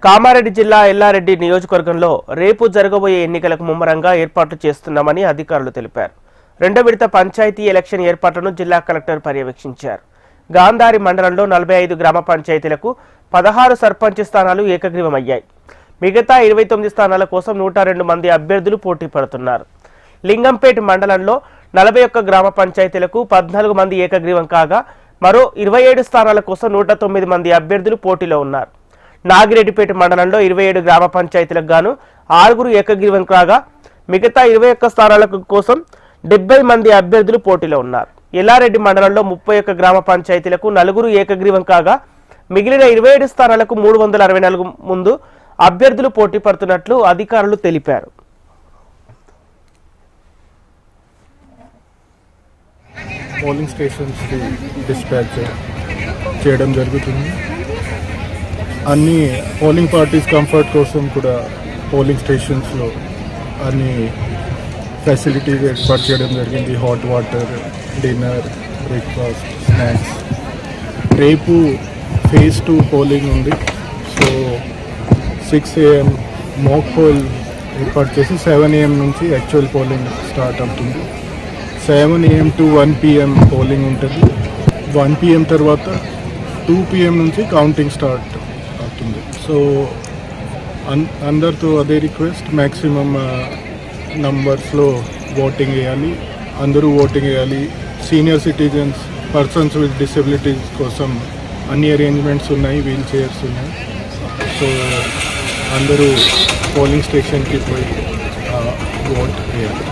కామారెడ్డి జిల్లా ఎల్లారెడ్డి నియోజకవర్గంలో రేపు జరగబోయే ఎన్నికలకు ముమ్మరంగా ఏర్పాట్లు చేస్తున్నామని అధికారులు తెలిపారు. రెండో విడత పంచాయతీ ఎలక్షన్ ఏర్పాట్లను జిల్లా కలెక్టర్ పర్యవేక్షించారు. గాంధారి మండలంలో 45 గ్రామ పంచాయతీలకు 16 సర్పంచ్ స్థానాలు ఏకగ్రీవమయ్యాయి. మిగతా 29 స్థానాల కోసం 102 మంది అభ్యర్థులు పోటీ పడుతున్నారు. లింగంపేట్ మండలంలో 41 గ్రామ పంచాయతీలకు 14 మంది ఏకగ్రీవం కాగా మరో 27 స్థానాల కోసం 109 మంది అభ్యర్థులు పోటీలో ఉన్నారు. నాగిరెడ్డిపేట మండలంలో 27 గ్రామ పంచాయతీలకు గాను 6 ఏకగ్రీవం కాగా మిగతా 21 స్థానాల కోసం 70 మంది అభ్యర్థులు పోటీలో ఉన్నారు. ఎల్లారెడ్డి మండలంలో 31 గ్రామ పంచాయతీలకు 4 ఏకగ్రీవం కాగా మిగిలిన 27 స్థానాలకు 364 ముందు అభ్యర్థులు పోటీ పడుతున్నట్లు అధికారులు తెలిపారు. పోలింగ్ స్టేషన్స్ డిస్పాచ్ చేయడం జరుగుతుంది. అన్ని పోలింగ్ పార్టీస్ కంఫర్ట్ కోసం కూడా పోలింగ్ స్టేషన్స్లో అన్ని ఫెసిలిటీస్ ఏర్పాటు చేయడం జరిగింది. Hot water, dinner, breakfast, snacks. రేపు ఫేజ్ 2 పోలింగ్ ఉంది. సో 6 AM మాక్ పోల్ ఏర్పాటు చేసి 7 AM నుంచి యాక్చువల్ పోలింగ్ స్టార్ట్ అవుతుంది. 7 AM to 1 PM పోలింగ్ ఉంటుంది. 1 PM తర్వాత 2 PM నుంచి కౌంటింగ్ స్టార్ట్ అవుతుంది. సో అందరితో అదే రిక్వెస్ట్, మ్యాక్సిమం నంబర్స్లో ఓటింగ్ వేయాలి. అందరూ ఓటింగ్ వేయాలి. Senior citizens, persons with disabilities కోసం అన్ని అరేంజ్మెంట్స్ ఉన్నాయి, వీల్ చైర్స్ ఉన్నాయి. సో అందరూ పోలింగ్ స్టేషన్కి పోయి ఓట్ వేయాలి.